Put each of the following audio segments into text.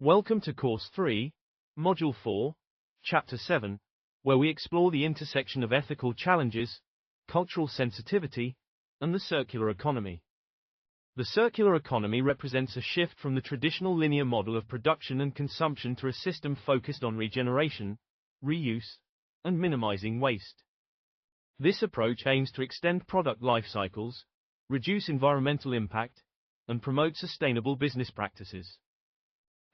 Welcome to Course 3, Module 4, Chapter 7, where we explore the intersection of ethical challenges, cultural sensitivity, and the circular economy. The circular economy represents a shift from the traditional linear model of production and consumption to a system focused on regeneration, reuse, and minimizing waste. This approach aims to extend product life cycles, reduce environmental impact, and promote sustainable business practices.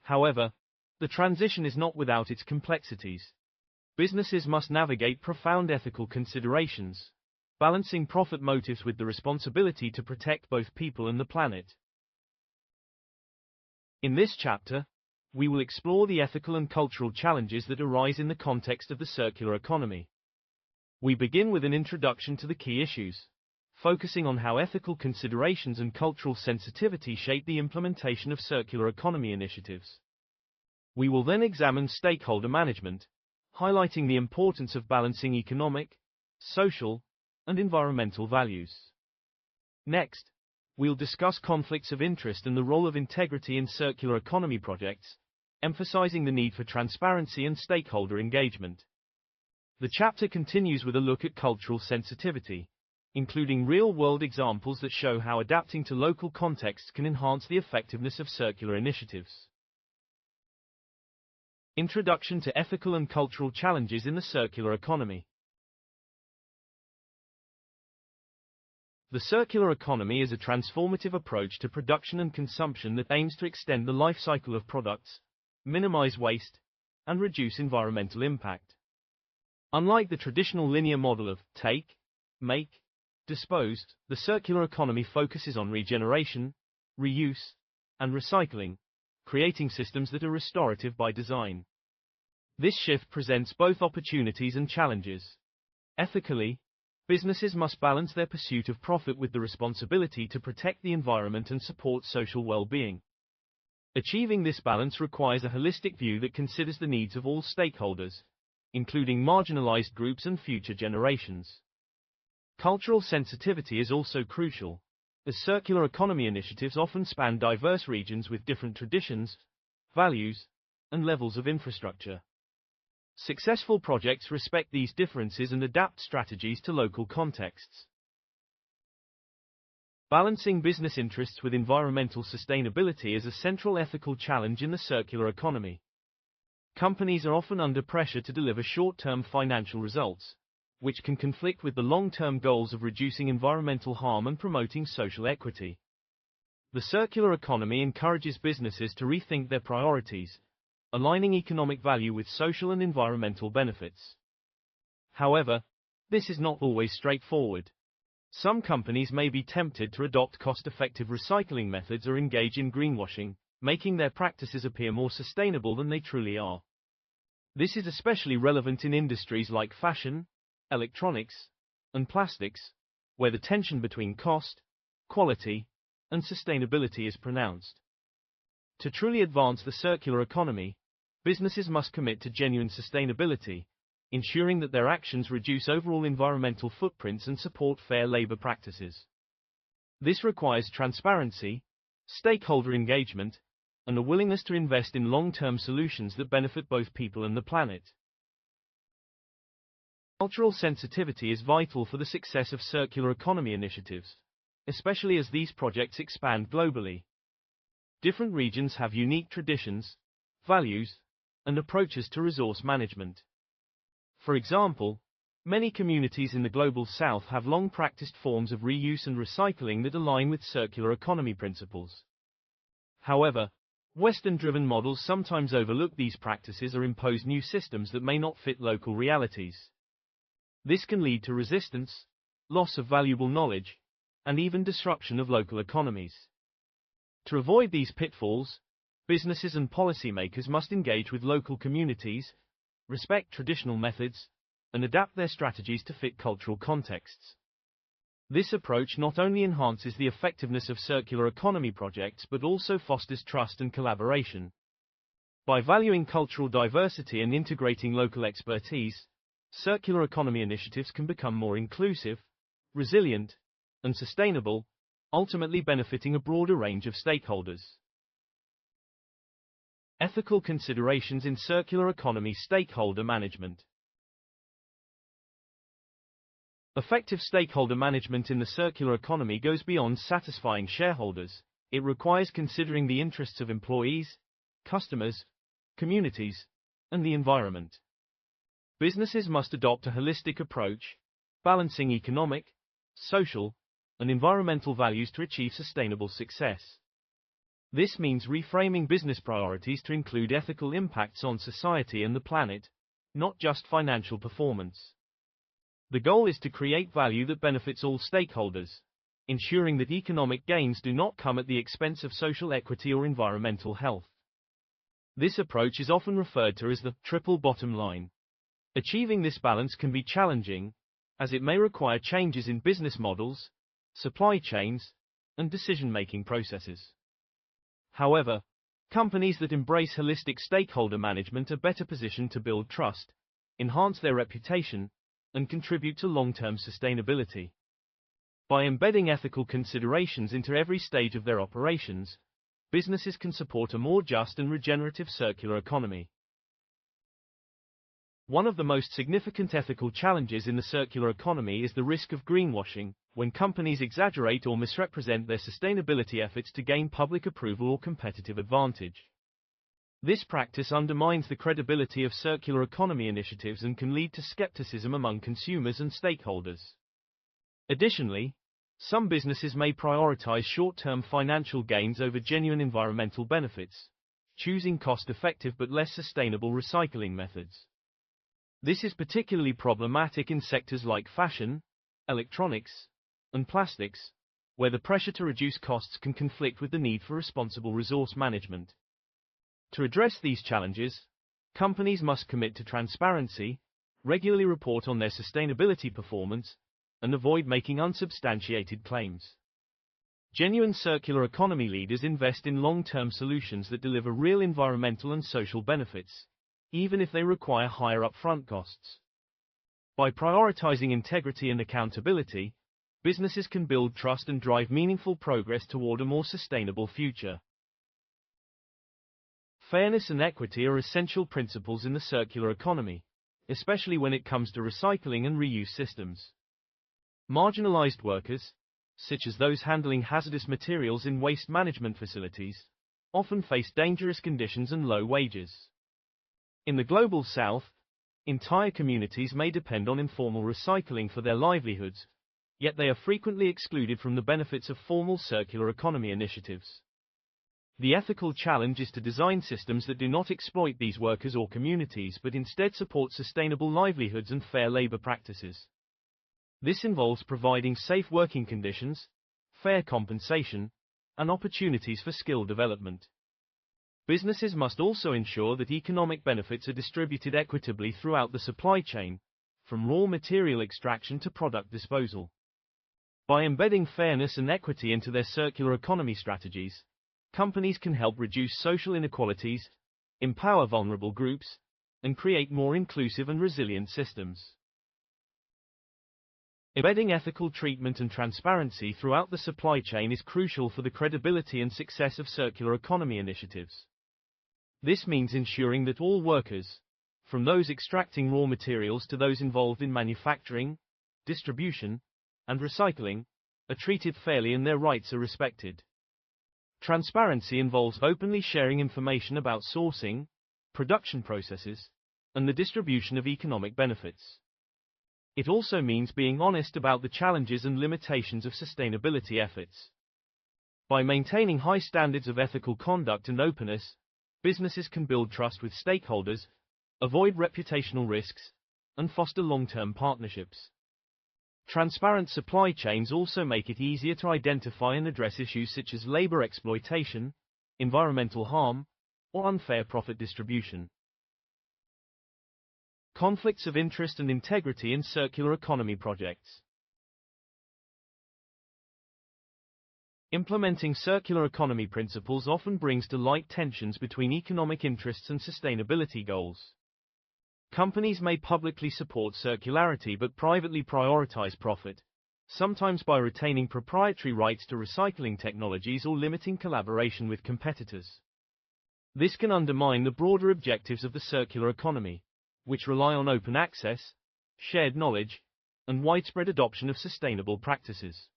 However, the transition is not without its complexities. Businesses must navigate profound ethical considerations, balancing profit motives with the responsibility to protect both people and the planet. In this chapter, we will explore the ethical and cultural challenges that arise in the context of the circular economy. We begin with an introduction to the key issues, focusing on how ethical considerations and cultural sensitivity shape the implementation of circular economy initiatives. We will then examine stakeholder management, highlighting the importance of balancing economic, social, and environmental values. Next, we'll discuss conflicts of interest and the role of integrity in circular economy projects, emphasizing the need for transparency and stakeholder engagement. The chapter continues with a look at cultural sensitivity, including real-world examples that show how adapting to local contexts can enhance the effectiveness of circular initiatives. Introduction to ethical and cultural challenges in the circular economy. The circular economy is a transformative approach to production and consumption that aims to extend the life cycle of products, minimize waste, and reduce environmental impact. Unlike the traditional linear model of take, make, dispose, the circular economy focuses on regeneration, reuse, and recycling, creating systems that are restorative by design. This shift presents both opportunities and challenges. Ethically, businesses must balance their pursuit of profit with the responsibility to protect the environment and support social well-being. Achieving this balance requires a holistic view that considers the needs of all stakeholders, including marginalized groups and future generations. Cultural sensitivity is also crucial, as circular economy initiatives often span diverse regions with different traditions, values, and levels of infrastructure. Successful projects respect these differences and adapt strategies to local contexts. Balancing business interests with environmental sustainability is a central ethical challenge in the circular economy. Companies are often under pressure to deliver short-term financial results, which can conflict with the long-term goals of reducing environmental harm and promoting social equity. The circular economy encourages businesses to rethink their priorities, aligning economic value with social and environmental benefits. However, this is not always straightforward. Some companies may be tempted to adopt cost-effective recycling methods or engage in greenwashing, making their practices appear more sustainable than they truly are. This is especially relevant in industries like fashion, electronics, and plastics, where the tension between cost, quality, and sustainability is pronounced. To truly advance the circular economy, businesses must commit to genuine sustainability, ensuring that their actions reduce overall environmental footprints and support fair labor practices. This requires transparency, stakeholder engagement, and a willingness to invest in long-term solutions that benefit both people and the planet. Cultural sensitivity is vital for the success of circular economy initiatives, especially as these projects expand globally. Different regions have unique traditions, values, and approaches to resource management. For example, many communities in the global south have long practiced forms of reuse and recycling that align with circular economy principles. However, Western-driven models sometimes overlook these practices or impose new systems that may not fit local realities. This can lead to resistance, loss of valuable knowledge, and even disruption of local economies. To avoid these pitfalls, businesses and policymakers must engage with local communities, respect traditional methods, and adapt their strategies to fit cultural contexts. This approach not only enhances the effectiveness of circular economy projects but also fosters trust and collaboration. By valuing cultural diversity and integrating local expertise, circular economy initiatives can become more inclusive, resilient, and sustainable, ultimately benefiting a broader range of stakeholders. Ethical considerations in circular economy stakeholder management. Effective stakeholder management in the circular economy goes beyond satisfying shareholders. It requires considering the interests of employees, customers, communities, and the environment. Businesses must adopt a holistic approach, balancing economic, social, and environmental values to achieve sustainable success. This means reframing business priorities to include ethical impacts on society and the planet, not just financial performance. The goal is to create value that benefits all stakeholders, ensuring that economic gains do not come at the expense of social equity or environmental health. This approach is often referred to as the triple bottom line. Achieving this balance can be challenging, as it may require changes in business models, supply chains, and decision-making processes. However, companies that embrace holistic stakeholder management are better positioned to build trust, enhance their reputation, and contribute to long-term sustainability. By embedding ethical considerations into every stage of their operations, businesses can support a more just and regenerative circular economy. One of the most significant ethical challenges in the circular economy is the risk of greenwashing, when companies exaggerate or misrepresent their sustainability efforts to gain public approval or competitive advantage. This practice undermines the credibility of circular economy initiatives and can lead to skepticism among consumers and stakeholders. Additionally, some businesses may prioritize short-term financial gains over genuine environmental benefits, choosing cost-effective but less sustainable recycling methods. This is particularly problematic in sectors like fashion, electronics, and plastics, where the pressure to reduce costs can conflict with the need for responsible resource management. To address these challenges, companies must commit to transparency, regularly report on their sustainability performance, and avoid making unsubstantiated claims. Genuine circular economy leaders invest in long-term solutions that deliver real environmental and social benefits, even if they require higher upfront costs. By prioritizing integrity and accountability, businesses can build trust and drive meaningful progress toward a more sustainable future. Fairness and equity are essential principles in the circular economy, especially when it comes to recycling and reuse systems. Marginalized workers, such as those handling hazardous materials in waste management facilities, often face dangerous conditions and low wages. In the Global South, entire communities may depend on informal recycling for their livelihoods, yet they are frequently excluded from the benefits of formal circular economy initiatives. The ethical challenge is to design systems that do not exploit these workers or communities but instead support sustainable livelihoods and fair labor practices. This involves providing safe working conditions, fair compensation, and opportunities for skill development. Businesses must also ensure that economic benefits are distributed equitably throughout the supply chain, from raw material extraction to product disposal. By embedding fairness and equity into their circular economy strategies, companies can help reduce social inequalities, empower vulnerable groups, and create more inclusive and resilient systems. Embedding ethical treatment and transparency throughout the supply chain is crucial for the credibility and success of circular economy initiatives. This means ensuring that all workers, from those extracting raw materials to those involved in manufacturing, distribution, and recycling, are treated fairly and their rights are respected. Transparency involves openly sharing information about sourcing, production processes, and the distribution of economic benefits. It also means being honest about the challenges and limitations of sustainability efforts. By maintaining high standards of ethical conduct and openness, businesses can build trust with stakeholders, avoid reputational risks, and foster long-term partnerships. Transparent supply chains also make it easier to identify and address issues such as labor exploitation, environmental harm, or unfair profit distribution. Conflicts of interest and integrity in circular economy projects. Implementing circular economy principles often brings to light tensions between economic interests and sustainability goals. Companies may publicly support circularity but privately prioritize profit, sometimes by retaining proprietary rights to recycling technologies or limiting collaboration with competitors. This can undermine the broader objectives of the circular economy, which rely on open access, shared knowledge, and widespread adoption of sustainable practices.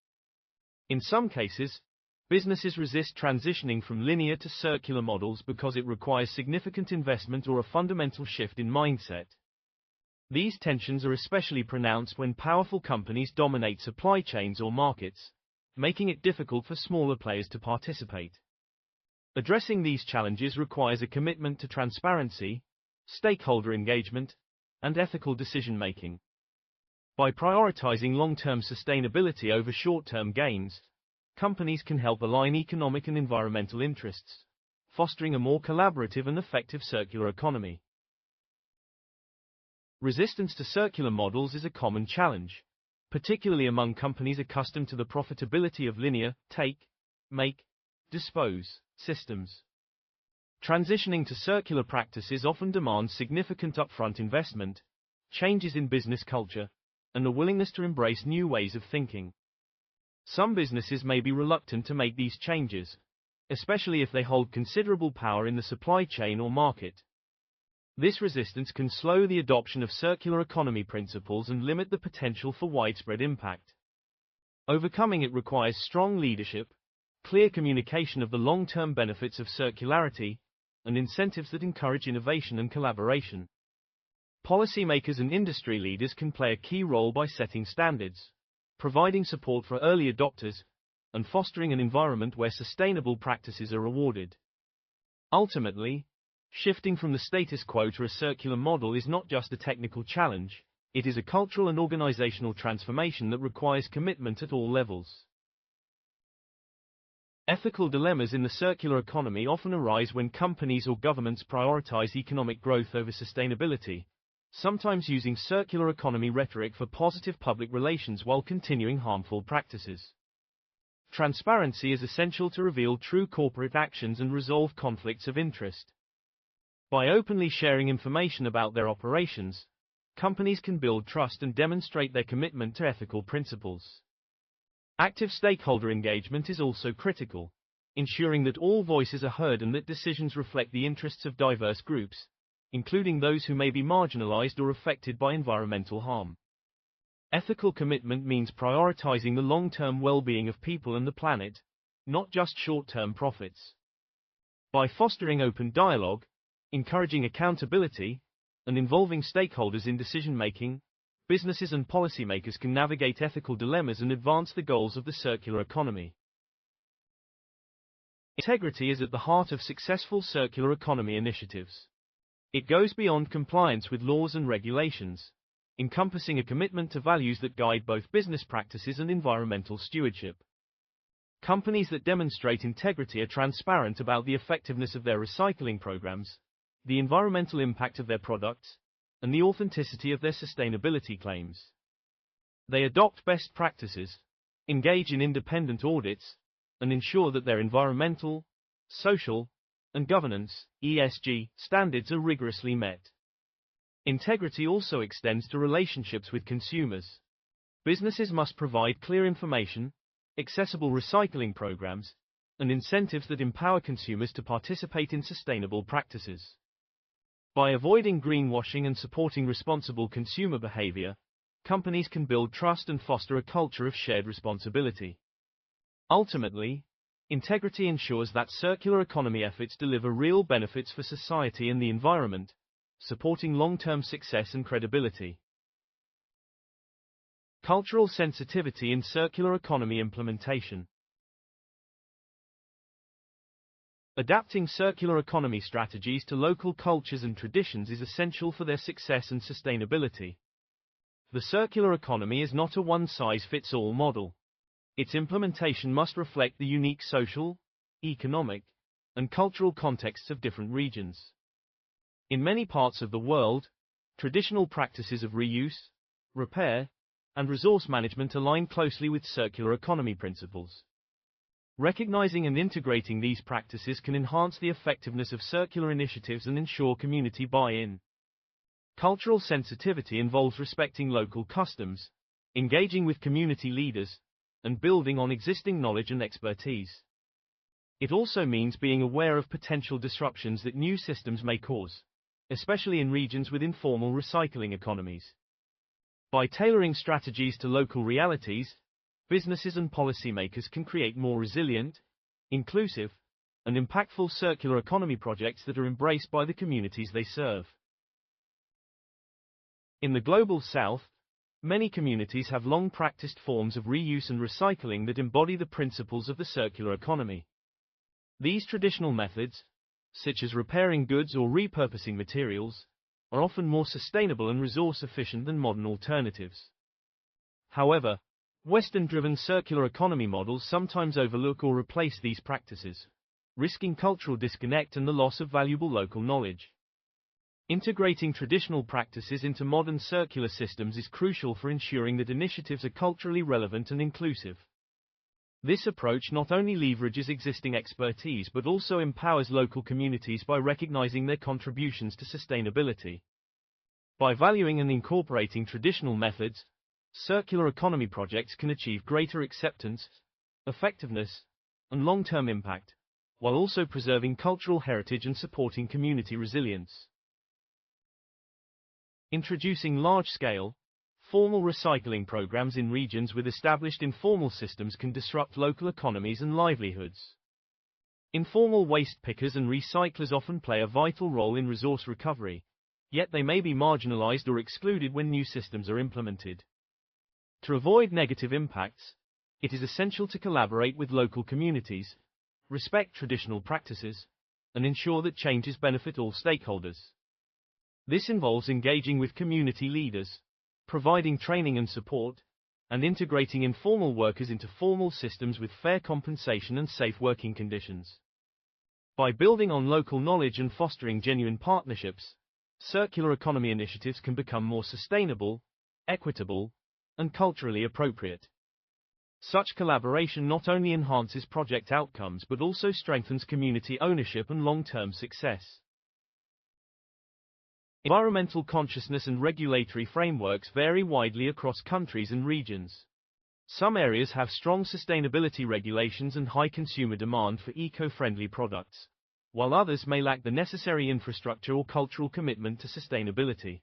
In some cases, businesses resist transitioning from linear to circular models because it requires significant investment or a fundamental shift in mindset. These tensions are especially pronounced when powerful companies dominate supply chains or markets, making it difficult for smaller players to participate. Addressing these challenges requires a commitment to transparency, stakeholder engagement, and ethical decision-making. By prioritizing long-term sustainability over short-term gains, companies can help align economic and environmental interests, fostering a more collaborative and effective circular economy. Resistance to circular models is a common challenge, particularly among companies accustomed to the profitability of linear, take, make, dispose systems. Transitioning to circular practices often demands significant upfront investment, changes in business culture, and a willingness to embrace new ways of thinking. Some businesses may be reluctant to make these changes, especially if they hold considerable power in the supply chain or market. This resistance can slow the adoption of circular economy principles and limit the potential for widespread impact. Overcoming it requires strong leadership, clear communication of the long-term benefits of circularity, and incentives that encourage innovation and collaboration. Policymakers and industry leaders can play a key role by setting standards, providing support for early adopters, and fostering an environment where sustainable practices are rewarded. Ultimately, shifting from the status quo to a circular model is not just a technical challenge, it is a cultural and organizational transformation that requires commitment at all levels. Ethical dilemmas in the circular economy often arise when companies or governments prioritize economic growth over sustainability, sometimes using circular economy rhetoric for positive public relations while continuing harmful practices. Transparency is essential to reveal true corporate actions and resolve conflicts of interest. By openly sharing information about their operations, companies can build trust and demonstrate their commitment to ethical principles. Active stakeholder engagement is also critical, ensuring that all voices are heard and that decisions reflect the interests of diverse groups, including those who may be marginalized or affected by environmental harm. Ethical commitment means prioritizing the long-term well-being of people and the planet, not just short-term profits. By fostering open dialogue, encouraging accountability, and involving stakeholders in decision-making, businesses and policymakers can navigate ethical dilemmas and advance the goals of the circular economy. Integrity is at the heart of successful circular economy initiatives. It goes beyond compliance with laws and regulations, encompassing a commitment to values that guide both business practices and environmental stewardship. Companies that demonstrate integrity are transparent about the effectiveness of their recycling programs, the environmental impact of their products, and the authenticity of their sustainability claims. They adopt best practices, engage in independent audits, and ensure that their environmental, social, and governance (ESG) standards are rigorously met. Integrity also extends to relationships with consumers. Businesses must provide clear information, accessible recycling programs, and incentives that empower consumers to participate in sustainable practices. By avoiding greenwashing and supporting responsible consumer behavior, companies can build trust and foster a culture of shared responsibility. Ultimately, integrity ensures that circular economy efforts deliver real benefits for society and the environment, supporting long-term success and credibility. Cultural sensitivity in circular economy implementation. Adapting circular economy strategies to local cultures and traditions is essential for their success and sustainability. The circular economy is not a one-size-fits-all model. Its implementation must reflect the unique social, economic, and cultural contexts of different regions. In many parts of the world, traditional practices of reuse, repair, and resource management align closely with circular economy principles. Recognizing and integrating these practices can enhance the effectiveness of circular initiatives and ensure community buy-in. Cultural sensitivity involves respecting local customs, engaging with community leaders, and building on existing knowledge and expertise. It also means being aware of potential disruptions that new systems may cause, especially in regions with informal recycling economies. By tailoring strategies to local realities, businesses and policymakers can create more resilient, inclusive, and impactful circular economy projects that are embraced by the communities they serve. In the Global South, many communities have long practiced forms of reuse and recycling that embody the principles of the circular economy. These traditional methods, such as repairing goods or repurposing materials, are often more sustainable and resource-efficient than modern alternatives. However, Western-driven circular economy models sometimes overlook or replace these practices, risking cultural disconnect and the loss of valuable local knowledge. Integrating traditional practices into modern circular systems is crucial for ensuring that initiatives are culturally relevant and inclusive. This approach not only leverages existing expertise but also empowers local communities by recognizing their contributions to sustainability. By valuing and incorporating traditional methods, circular economy projects can achieve greater acceptance, effectiveness, and long-term impact, while also preserving cultural heritage and supporting community resilience. Introducing large-scale, formal recycling programs in regions with established informal systems can disrupt local economies and livelihoods. Informal waste pickers and recyclers often play a vital role in resource recovery, yet they may be marginalized or excluded when new systems are implemented. To avoid negative impacts, it is essential to collaborate with local communities, respect traditional practices, and ensure that changes benefit all stakeholders. This involves engaging with community leaders, providing training and support, and integrating informal workers into formal systems with fair compensation and safe working conditions. By building on local knowledge and fostering genuine partnerships, circular economy initiatives can become more sustainable, equitable, and culturally appropriate. Such collaboration not only enhances project outcomes but also strengthens community ownership and long-term success. Environmental consciousness and regulatory frameworks vary widely across countries and regions. Some areas have strong sustainability regulations and high consumer demand for eco-friendly products, while others may lack the necessary infrastructure or cultural commitment to sustainability.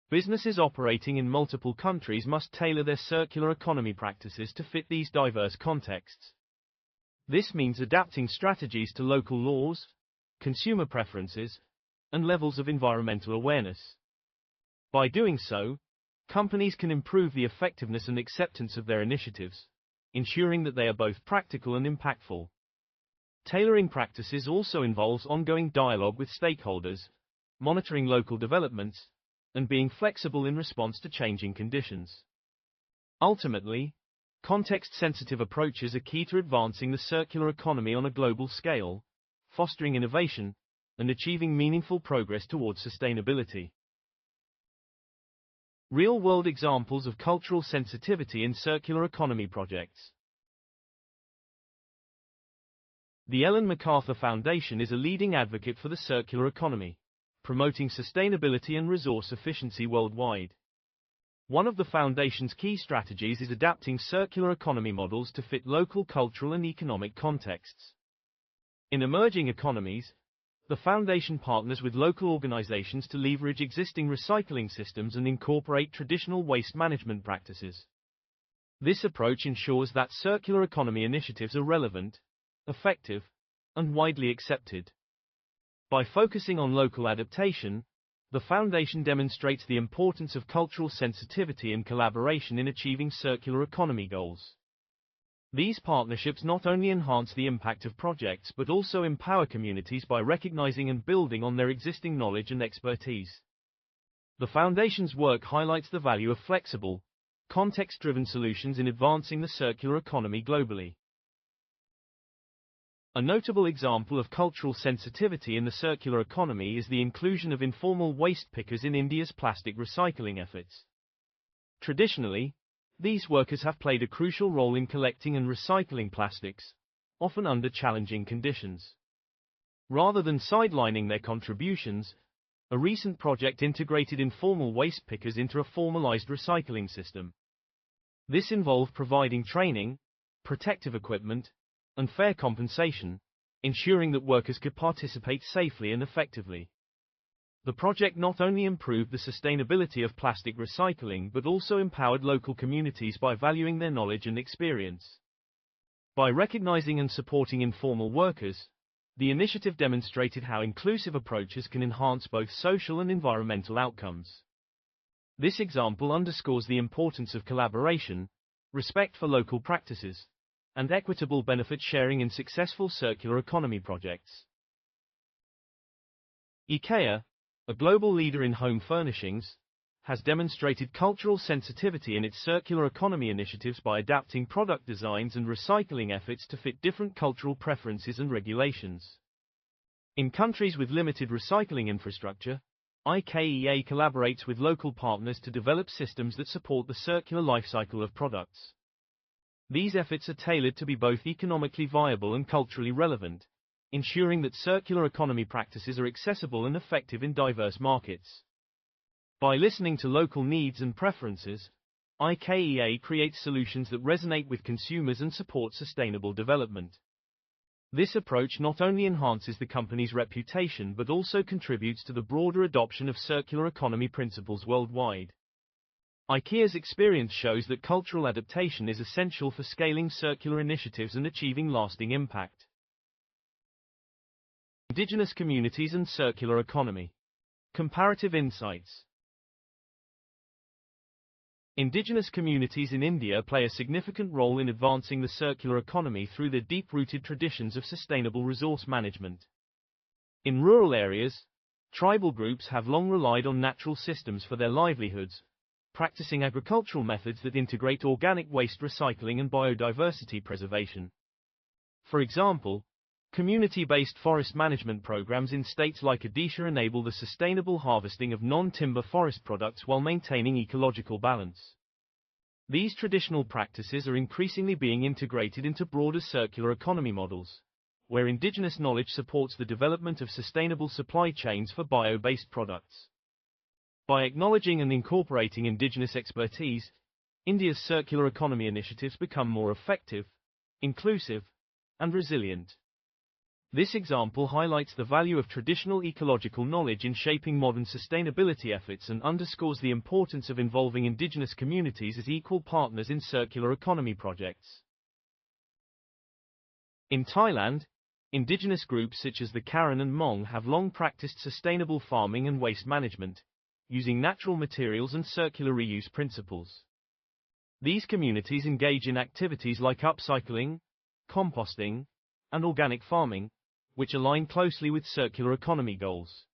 Businesses operating in multiple countries must tailor their circular economy practices to fit these diverse contexts. This means adapting strategies to local laws, consumer preferences, and levels of environmental awareness. By doing so, companies can improve the effectiveness and acceptance of their initiatives, ensuring that they are both practical and impactful. Tailoring practices also involves ongoing dialogue with stakeholders, monitoring local developments, and being flexible in response to changing conditions. Ultimately, context-sensitive approaches are key to advancing the circular economy on a global scale, fostering innovation, and achieving meaningful progress towards sustainability. Real-world examples of cultural sensitivity in circular economy projects. The Ellen MacArthur Foundation is a leading advocate for the circular economy, promoting sustainability and resource efficiency worldwide. One of the Foundation's key strategies is adapting circular economy models to fit local cultural and economic contexts. In emerging economies, the Foundation partners with local organizations to leverage existing recycling systems and incorporate traditional waste management practices. This approach ensures that circular economy initiatives are relevant, effective, and widely accepted. By focusing on local adaptation, the Foundation demonstrates the importance of cultural sensitivity and collaboration in achieving circular economy goals. These partnerships not only enhance the impact of projects but also empower communities by recognizing and building on their existing knowledge and expertise. The Foundation's work highlights the value of flexible, context-driven solutions in advancing the circular economy globally. A notable example of cultural sensitivity in the circular economy is the inclusion of informal waste pickers in India's plastic recycling efforts. Traditionally, these workers have played a crucial role in collecting and recycling plastics, often under challenging conditions. Rather than sidelining their contributions, a recent project integrated informal waste pickers into a formalized recycling system. This involved providing training, protective equipment, and fair compensation, ensuring that workers could participate safely and effectively. The project not only improved the sustainability of plastic recycling but also empowered local communities by valuing their knowledge and experience. By recognizing and supporting informal workers, the initiative demonstrated how inclusive approaches can enhance both social and environmental outcomes. This example underscores the importance of collaboration, respect for local practices, and equitable benefit sharing in successful circular economy projects. IKEA, a global leader in home furnishings, has demonstrated cultural sensitivity in its circular economy initiatives by adapting product designs and recycling efforts to fit different cultural preferences and regulations. In countries with limited recycling infrastructure, IKEA collaborates with local partners to develop systems that support the circular lifecycle of products. These efforts are tailored to be both economically viable and culturally relevant, ensuring that circular economy practices are accessible and effective in diverse markets. By listening to local needs and preferences, IKEA creates solutions that resonate with consumers and support sustainable development. This approach not only enhances the company's reputation but also contributes to the broader adoption of circular economy principles worldwide. IKEA's experience shows that cultural adaptation is essential for scaling circular initiatives and achieving lasting impact. Indigenous communities and circular economy. Comparative insights. Indigenous communities in India play a significant role in advancing the circular economy through their deep-rooted traditions of sustainable resource management. In rural areas, tribal groups have long relied on natural systems for their livelihoods, practicing agricultural methods that integrate organic waste recycling and biodiversity preservation. For example, community-based forest management programs in states like Odisha enable the sustainable harvesting of non-timber forest products while maintaining ecological balance. These traditional practices are increasingly being integrated into broader circular economy models, where indigenous knowledge supports the development of sustainable supply chains for bio-based products. By acknowledging and incorporating indigenous expertise, India's circular economy initiatives become more effective, inclusive, and resilient. This example highlights the value of traditional ecological knowledge in shaping modern sustainability efforts and underscores the importance of involving indigenous communities as equal partners in circular economy projects. In Thailand, indigenous groups such as the Karen and Hmong have long practiced sustainable farming and waste management, using natural materials and circular reuse principles. These communities engage in activities like upcycling, composting, and organic farming, which align closely with circular economy goals.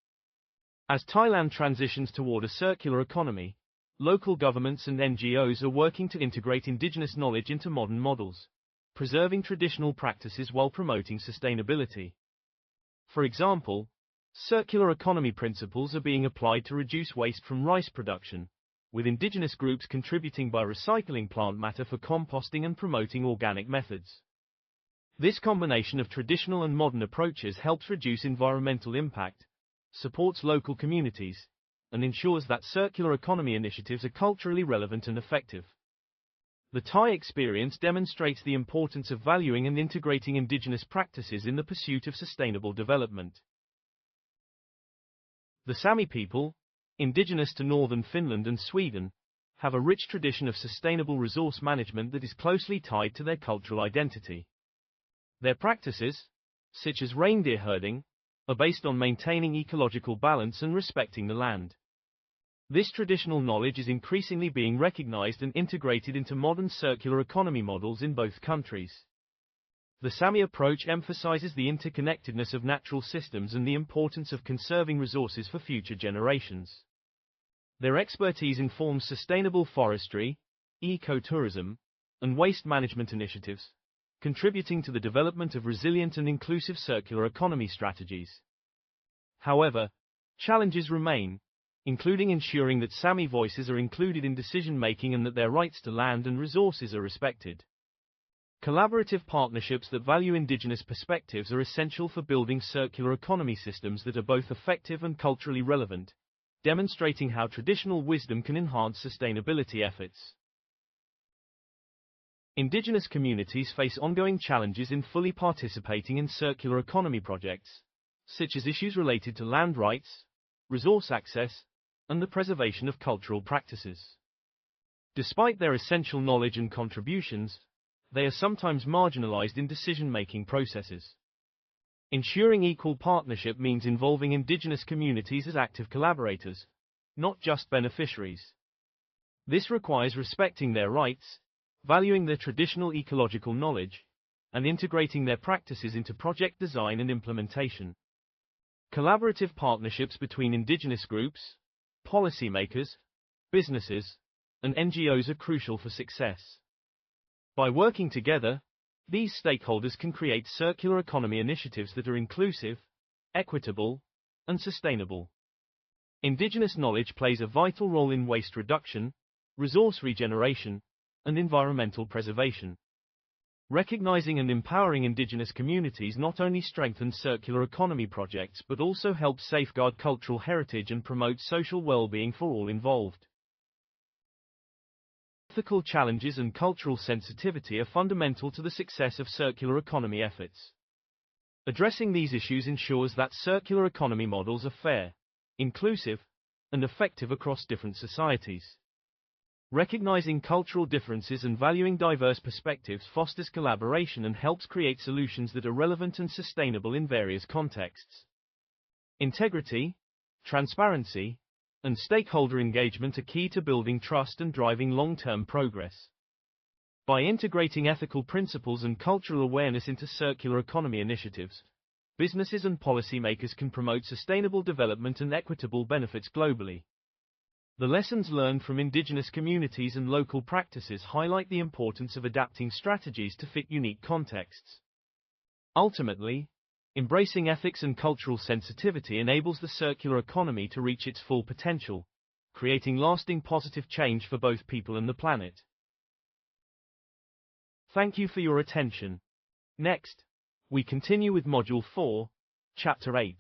As Thailand transitions toward a circular economy, local governments and NGOs are working to integrate indigenous knowledge into modern models, preserving traditional practices while promoting sustainability. For example, circular economy principles are being applied to reduce waste from rice production, with indigenous groups contributing by recycling plant matter for composting and promoting organic methods. This combination of traditional and modern approaches helps reduce environmental impact, supports local communities, and ensures that circular economy initiatives are culturally relevant and effective. The Thai experience demonstrates the importance of valuing and integrating indigenous practices in the pursuit of sustainable development. The Sami people, indigenous to northern Finland and Sweden, have a rich tradition of sustainable resource management that is closely tied to their cultural identity. Their practices, such as reindeer herding, are based on maintaining ecological balance and respecting the land. This traditional knowledge is increasingly being recognized and integrated into modern circular economy models in both countries. The Sami approach emphasizes the interconnectedness of natural systems and the importance of conserving resources for future generations. Their expertise informs sustainable forestry, ecotourism, and waste management initiatives, contributing to the development of resilient and inclusive circular economy strategies. However, challenges remain, including ensuring that Sami voices are included in decision-making and that their rights to land and resources are respected. Collaborative partnerships that value indigenous perspectives are essential for building circular economy systems that are both effective and culturally relevant, demonstrating how traditional wisdom can enhance sustainability efforts. Indigenous communities face ongoing challenges in fully participating in circular economy projects, such as issues related to land rights, resource access, and the preservation of cultural practices. Despite their essential knowledge and contributions, they are sometimes marginalized in decision-making processes. Ensuring equal partnership means involving indigenous communities as active collaborators, not just beneficiaries. This requires respecting their rights, valuing their traditional ecological knowledge, and integrating their practices into project design and implementation. Collaborative partnerships between indigenous groups, policymakers, businesses, and NGOs are crucial for success. By working together, these stakeholders can create circular economy initiatives that are inclusive, equitable, and sustainable. Indigenous knowledge plays a vital role in waste reduction, resource regeneration, and environmental preservation. Recognizing and empowering indigenous communities not only strengthens circular economy projects but also helps safeguard cultural heritage and promote social well-being for all involved. Ethical challenges and cultural sensitivity are fundamental to the success of circular economy efforts. Addressing these issues ensures that circular economy models are fair, inclusive, and effective across different societies. Recognizing cultural differences and valuing diverse perspectives fosters collaboration and helps create solutions that are relevant and sustainable in various contexts. Integrity, transparency, and stakeholder engagement are key to building trust and driving long-term progress. By integrating ethical principles and cultural awareness into circular economy initiatives, businesses and policymakers can promote sustainable development and equitable benefits globally. The lessons learned from indigenous communities and local practices highlight the importance of adapting strategies to fit unique contexts. Ultimately, embracing ethics and cultural sensitivity enables the circular economy to reach its full potential, creating lasting positive change for both people and the planet. Thank you for your attention. Next, we continue with Module 4, Chapter 8.